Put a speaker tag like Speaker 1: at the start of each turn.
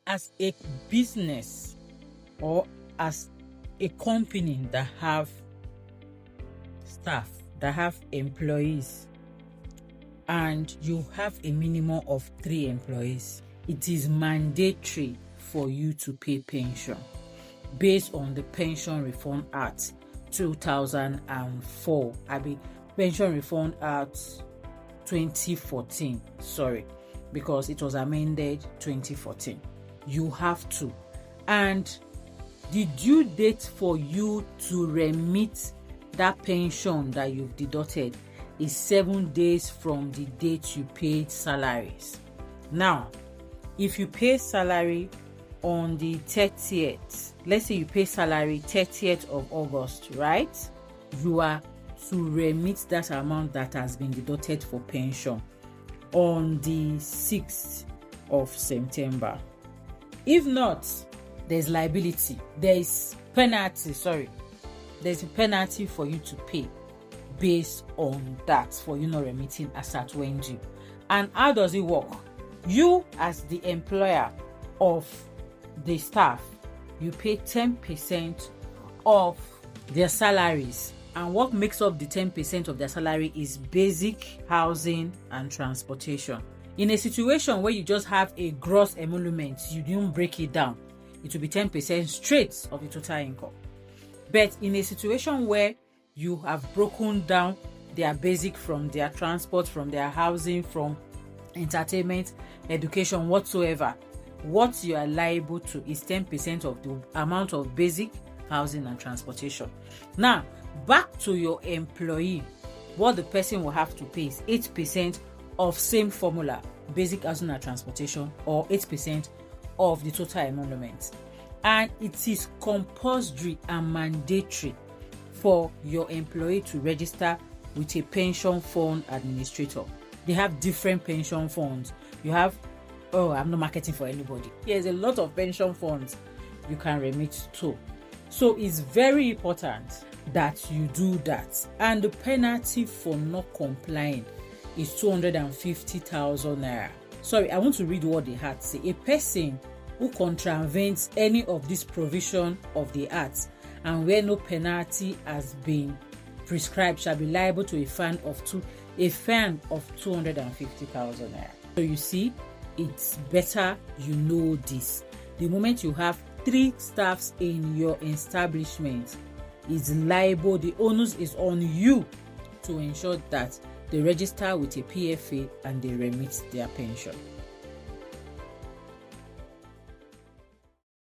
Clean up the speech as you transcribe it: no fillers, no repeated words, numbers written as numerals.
Speaker 1: as a business or as a company that have staff, that have employees, and you have a minimum of 3 employees, it is mandatory for you to pay pension based on the Pension Reform Act 2004. Pension Reform Act 2014, sorry, because it was amended 2014. You have to. And the due date for you to remit that pension that you've deducted is 7 days from the date you paid salaries. Now, if you pay salary on the 30th, let's say you pay salary 30th of August, right? You are to remit that amount that has been deducted for pension on the 6th of September. If not, there's liability. There's a penalty for you to pay based on that, for you not remitting as at when due. And how does it work? You, as the employer of the staff, you pay 10% of their salaries. And what makes up the 10% of their salary is basic housing and transportation. In a situation where you just have a gross emolument, you didn't break it down, it will be 10% straight of the total income. But in a situation where you have broken down their basic from their transport, from their housing, from entertainment, education, whatsoever, what you are liable to is 10% of the amount of basic housing and transportation. Now, back to your employee, what the person will have to pay is 8% of same formula, basic housing and transportation, or 8% of the total emolument. And it is compulsory and mandatory for your employee to register with a pension fund administrator. They have different pension funds. You have, I'm not marketing for anybody. There's a lot of pension funds you can remit to. So it's very important that you do that. And the penalty for not complying is 250,000 naira. Sorry, I want to read what the Act says. A person who contravenes any of this provision of the Act and where no penalty has been prescribed shall be liable to a fine of 250,000 naira. So you see, it's better you know this. The moment you have 3 staffs in your establishment, is liable, the onus is on you to ensure that they register with a PFA and they remit their pension.